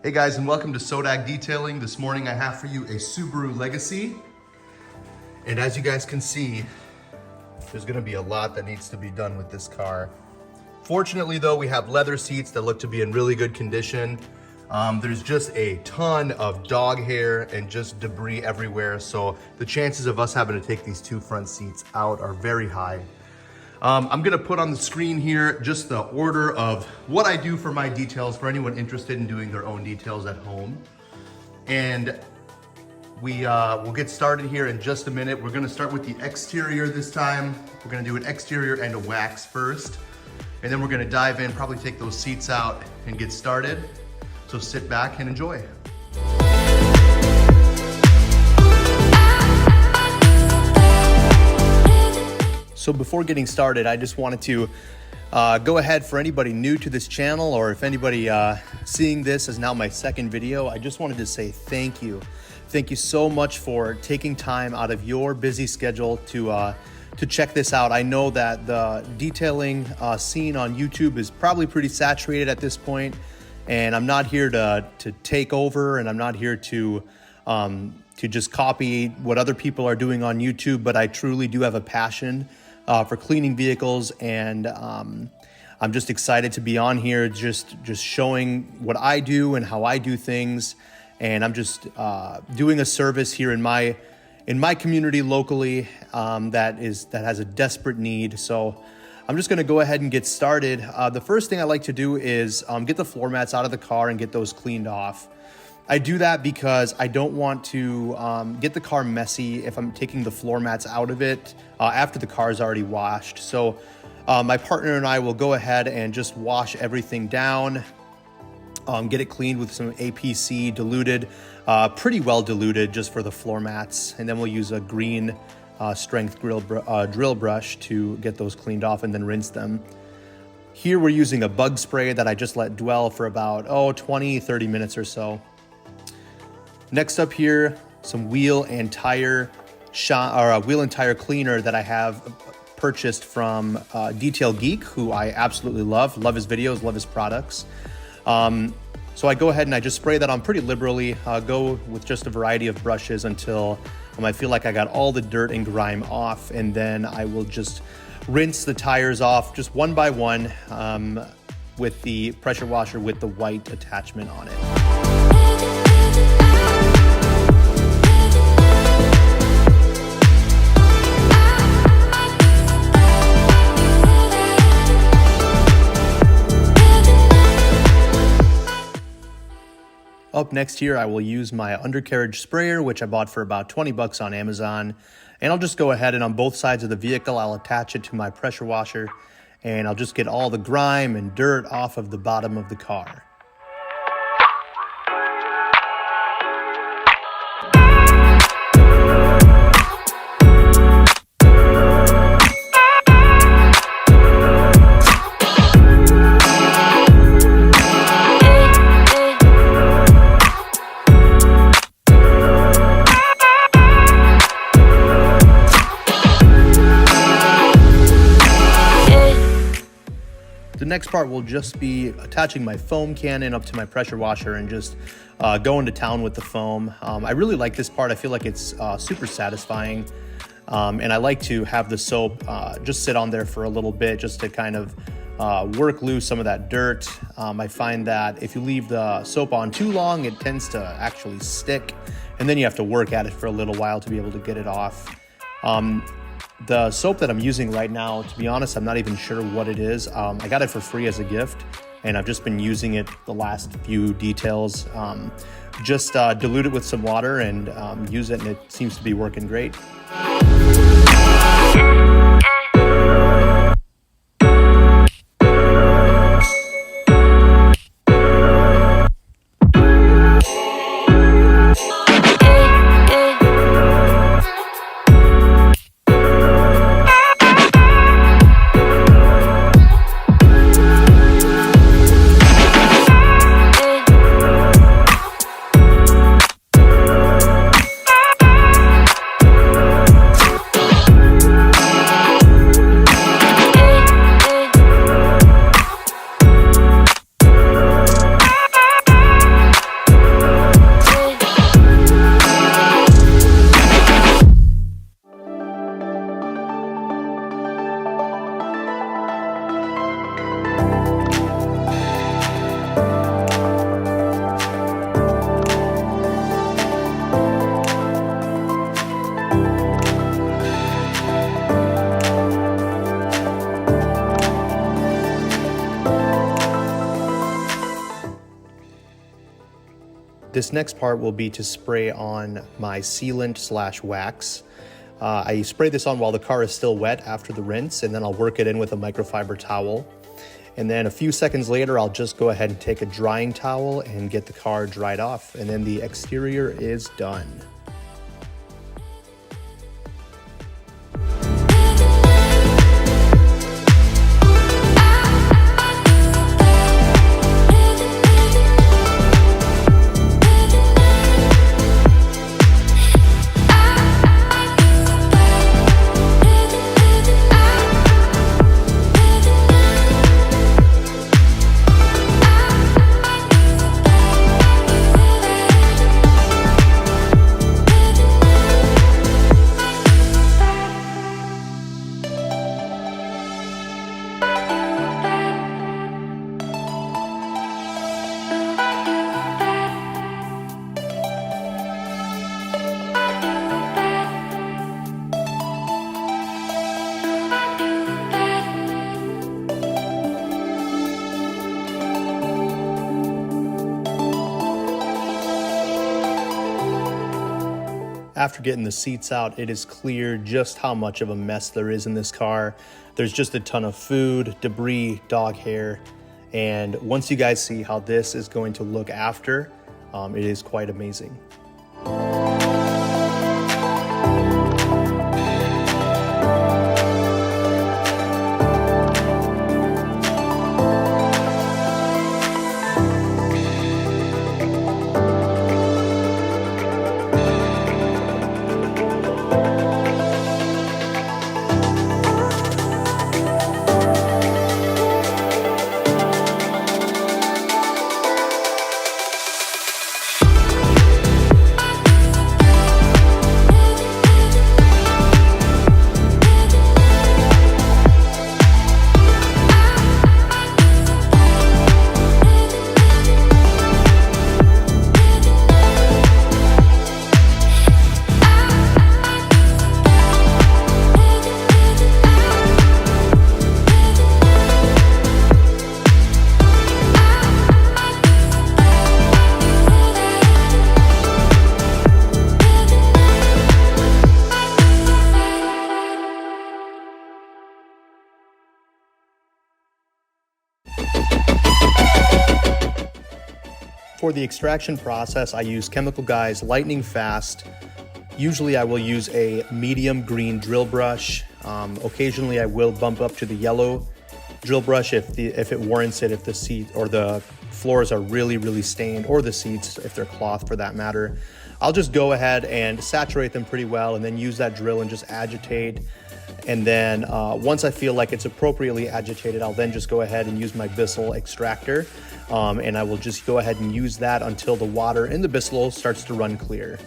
Hey guys, and welcome to Sodag Detailing. This morning I have for you a Subaru Legacy. And as you guys can see, there's gonna be a lot that needs to be done with this car. Fortunately though, we have leather seats that look to be in really good condition. There's just a ton of dog hair and just debris everywhere. So the chances of us having to take these two front seats out are very high. I'm gonna put on the screen here just the order of what I do for my details for anyone interested in doing their own details at home. And we'll get started here in just a minute. We're gonna start with the exterior this time. We're gonna do an exterior and a wax first. And then we're gonna dive in, probably take those seats out and get started. So sit back and enjoy. So before getting started, I just wanted to go ahead for anybody new to this channel, or if anybody seeing this is now my second video, I just wanted to say thank you. Thank you so much for taking time out of your busy schedule to check this out. I know that the detailing scene on YouTube is probably pretty saturated at this point, and I'm not here to take over, and I'm not here to just copy what other people are doing on YouTube, but I truly do have a passion for cleaning vehicles, and I'm just excited to be on here, just showing what I do and how I do things, and I'm just doing a service here in my community locally that has a desperate need. So I'm just going to go ahead and get started. The first thing I like to do is get the floor mats out of the car and get those cleaned off. I do that because I don't want to get the car messy if I'm taking the floor mats out of it after the car is already washed. So my partner and I will go ahead and just wash everything down, get it cleaned with some APC diluted, pretty well diluted just for the floor mats. And then we'll use a green strength drill brush to get those cleaned off and then rinse them. Here we're using a bug spray that I just let dwell for about 20-30 minutes or so. Next up here, some wheel and tire cleaner that I have purchased from Detail Geek, who I absolutely love his videos, love his products. So I go ahead and I just spray that on pretty liberally, go with just a variety of brushes until I feel like I got all the dirt and grime off, and then I will just rinse the tires off just one by one with the pressure washer with the white attachment on it. Up next here, I will use my undercarriage sprayer, which I bought for about 20 bucks on Amazon. And I'll just go ahead and on both sides of the vehicle, I'll attach it to my pressure washer, and I'll just get all the grime and dirt off of the bottom of the car. The next part will just be attaching my foam cannon up to my pressure washer and just going to town with the foam. I really like this part. I feel like it's super satisfying. And I like to have the soap just sit on there for a little bit just to kind of work loose some of that dirt. I find that if you leave the soap on too long, it tends to actually stick, and then you have to work at it for a little while to be able to get it off. The soap that I'm using right now, to be honest, I'm not even sure what it is. I got it for free as a gift, and I've just been using it the last few details. Just dilute it with some water and use it, and it seems to be working great. This next part will be to spray on my sealant / wax. I spray this on while the car is still wet after the rinse, and then I'll work it in with a microfiber towel. And then a few seconds later, I'll just go ahead and take a drying towel and get the car dried off, and then the exterior is done. After getting the seats out, it is clear just how much of a mess there is in this car. There's just a ton of food, debris, dog hair, and once you guys see how this is going to look after, it is quite amazing. For the extraction process, I use Chemical Guy's lightning fast. Usually I will use a medium green drill brush. Occasionally I will bump up to the yellow drill brush if it warrants it, if the seat or the floors are really stained, or the seats if they're cloth for that matter. I'll just go ahead and saturate them pretty well and then use that drill and just agitate. And then once I feel like it's appropriately agitated, I'll then just go ahead and use my Bissell extractor. And I will just go ahead and use that until the water in the Bissell starts to run clear.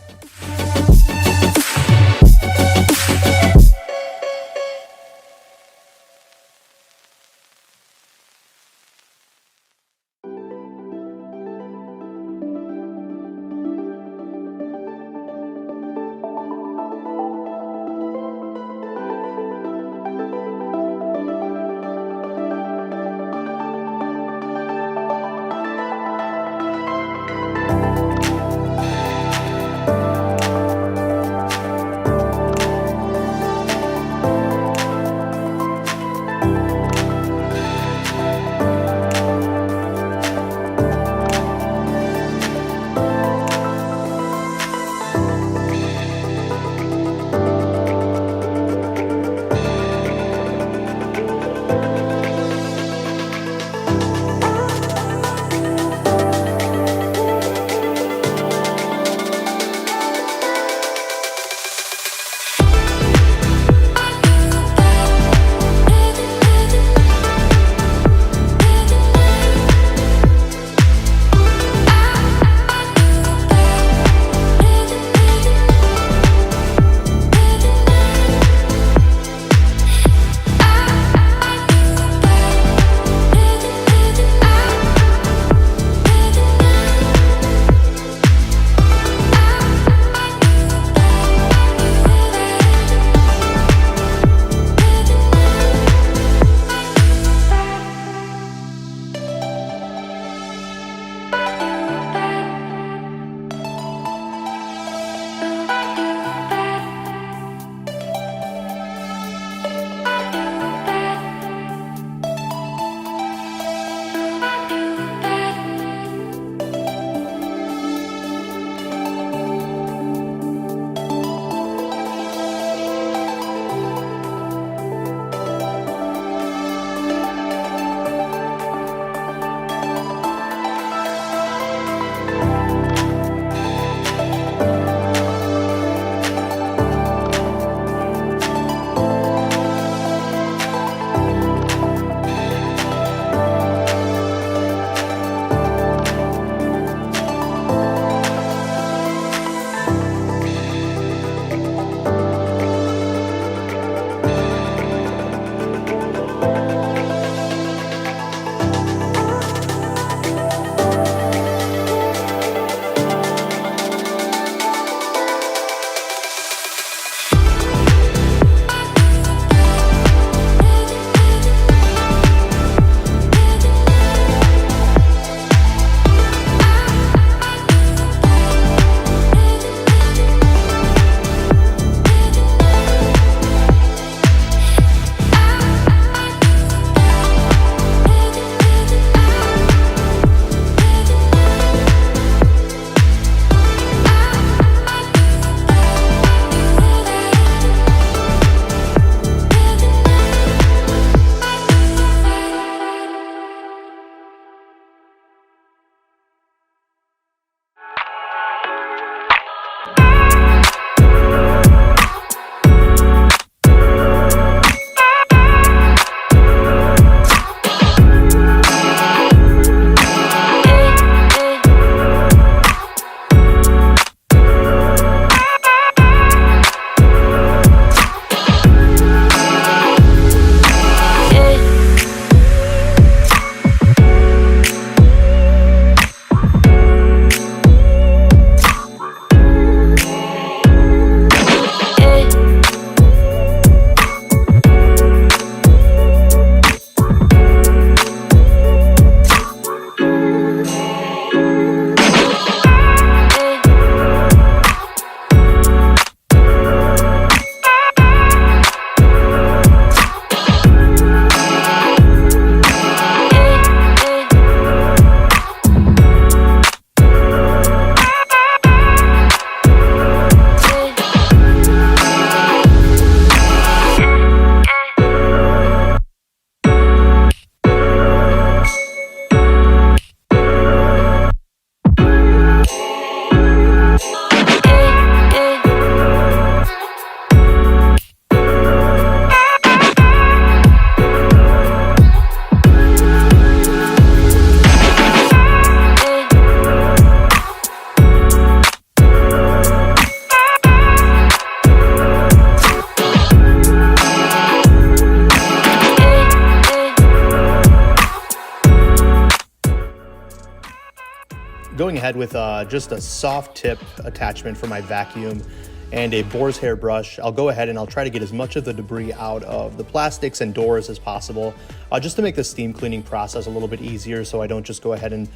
going ahead with just a soft tip attachment for my vacuum and a boar's hair brush. I'll go ahead and I'll try to get as much of the debris out of the plastics and doors as possible, just to make the steam cleaning process a little bit easier, so I don't just go ahead and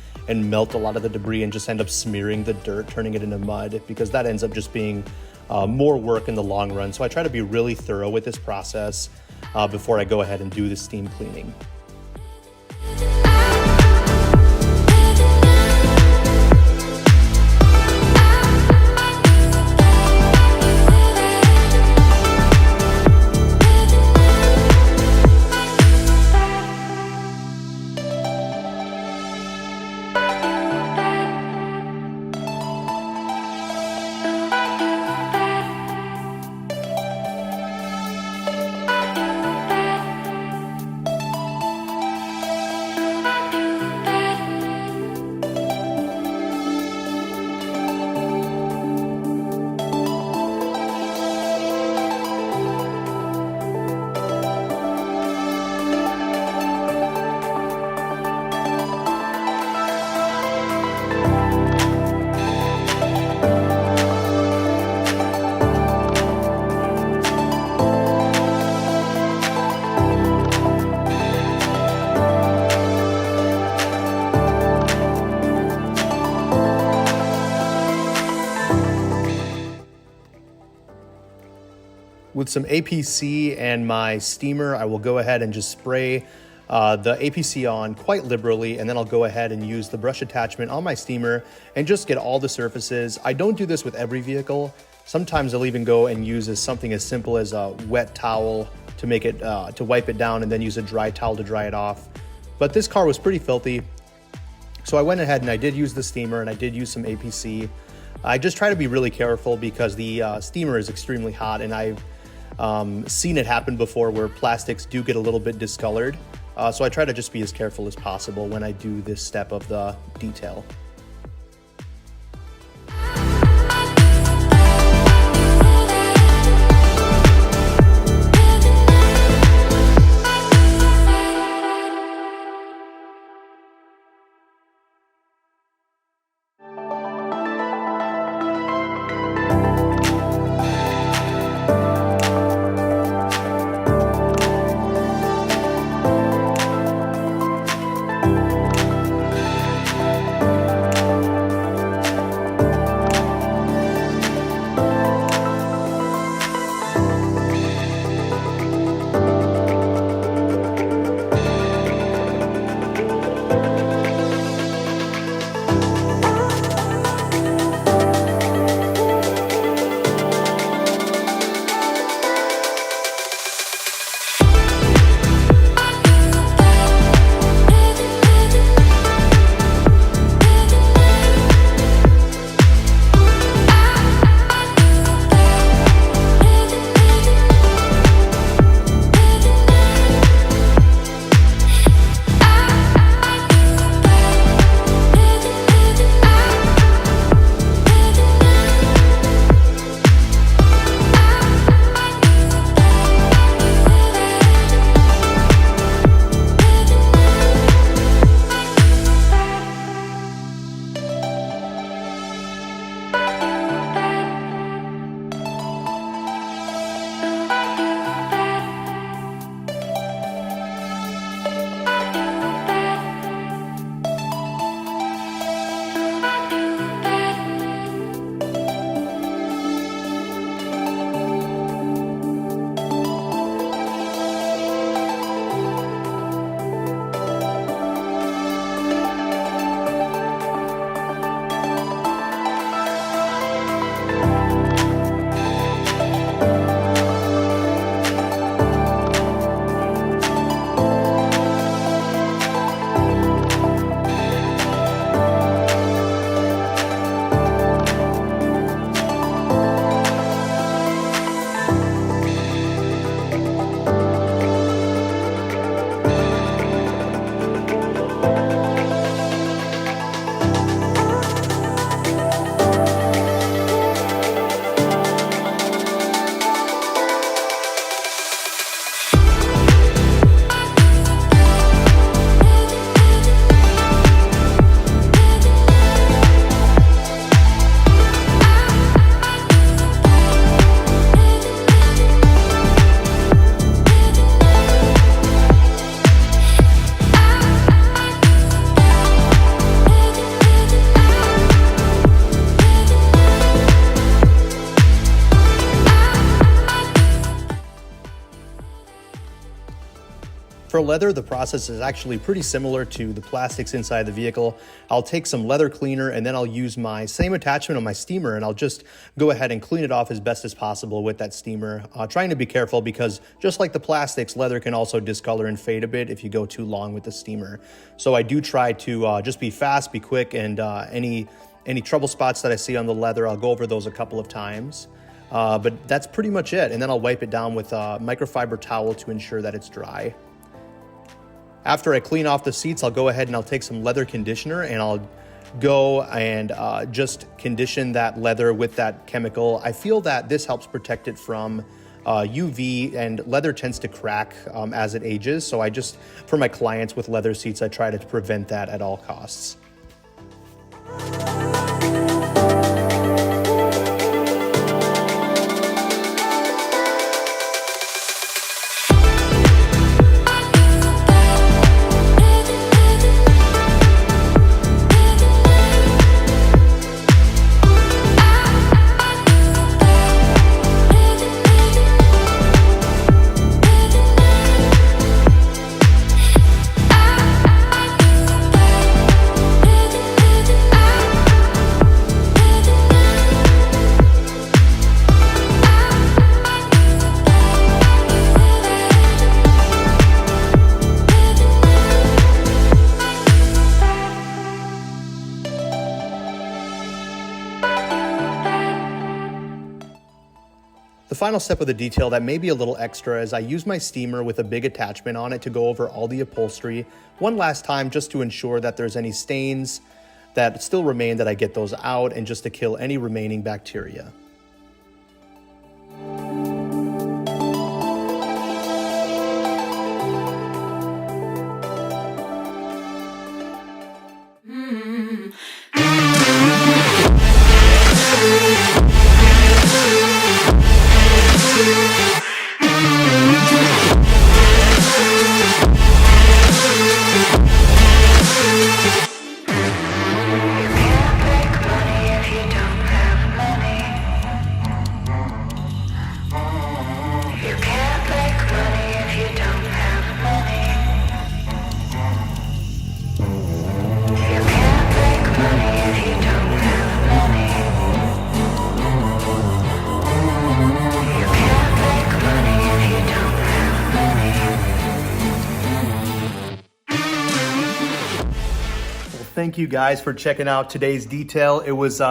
melt a lot of the debris and just end up smearing the dirt, turning it into mud, because that ends up just being more work in the long run. So I try to be really thorough with this process before I go ahead and do the steam cleaning. With some APC and my steamer, I will go ahead and just spray the APC on quite liberally, and then I'll go ahead and use the brush attachment on my steamer and just get all the surfaces. I don't do this with every vehicle. Sometimes I'll even go and use something as simple as a wet towel to make it, to wipe it down, and then use a dry towel to dry it off. But this car was pretty filthy, so I went ahead and I did use the steamer and I did use some APC. I just try to be really careful because the steamer is extremely hot, and I've seen it happen before where plastics do get a little bit discolored. So I try to just be as careful as possible when I do this step of the detail. For leather, the process is actually pretty similar to the plastics inside the vehicle. I'll take some leather cleaner and then I'll use my same attachment on my steamer, and I'll just go ahead and clean it off as best as possible with that steamer. Trying to be careful because just like the plastics, leather can also discolor and fade a bit if you go too long with the steamer. So I do try to just be fast, be quick, and any trouble spots that I see on the leather, I'll go over those a couple of times. But that's pretty much it. And then I'll wipe it down with a microfiber towel to ensure that it's dry. After I clean off the seats, I'll go ahead and I'll take some leather conditioner and I'll go and just condition that leather with that chemical. I feel that this helps protect it from UV, and leather tends to crack as it ages. So for my clients with leather seats, I try to prevent that at all costs. The final step of the detail that may be a little extra is I use my steamer with a big attachment on it to go over all the upholstery one last time, just to ensure that there's any stains that still remain, that I get those out, and just to kill any remaining bacteria. Thank you guys for checking out today's detail. It was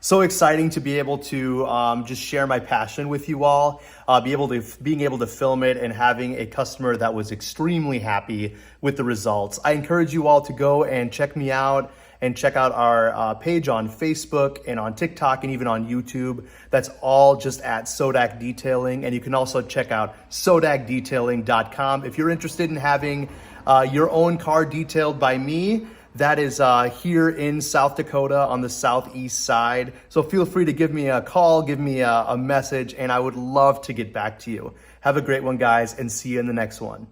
so exciting to be able to just share my passion with you all, being able to film it and having a customer that was extremely happy with the results. I encourage you all to go and check me out and check out our page on Facebook and on TikTok and even on YouTube. That's all just at Sodak Detailing. And you can also check out sodakdetailing.com. If you're interested in having your own car detailed by me, that is here in South Dakota on the southeast side. So feel free to give me a call, give me a message, and I would love to get back to you. Have a great one, guys, and see you in the next one.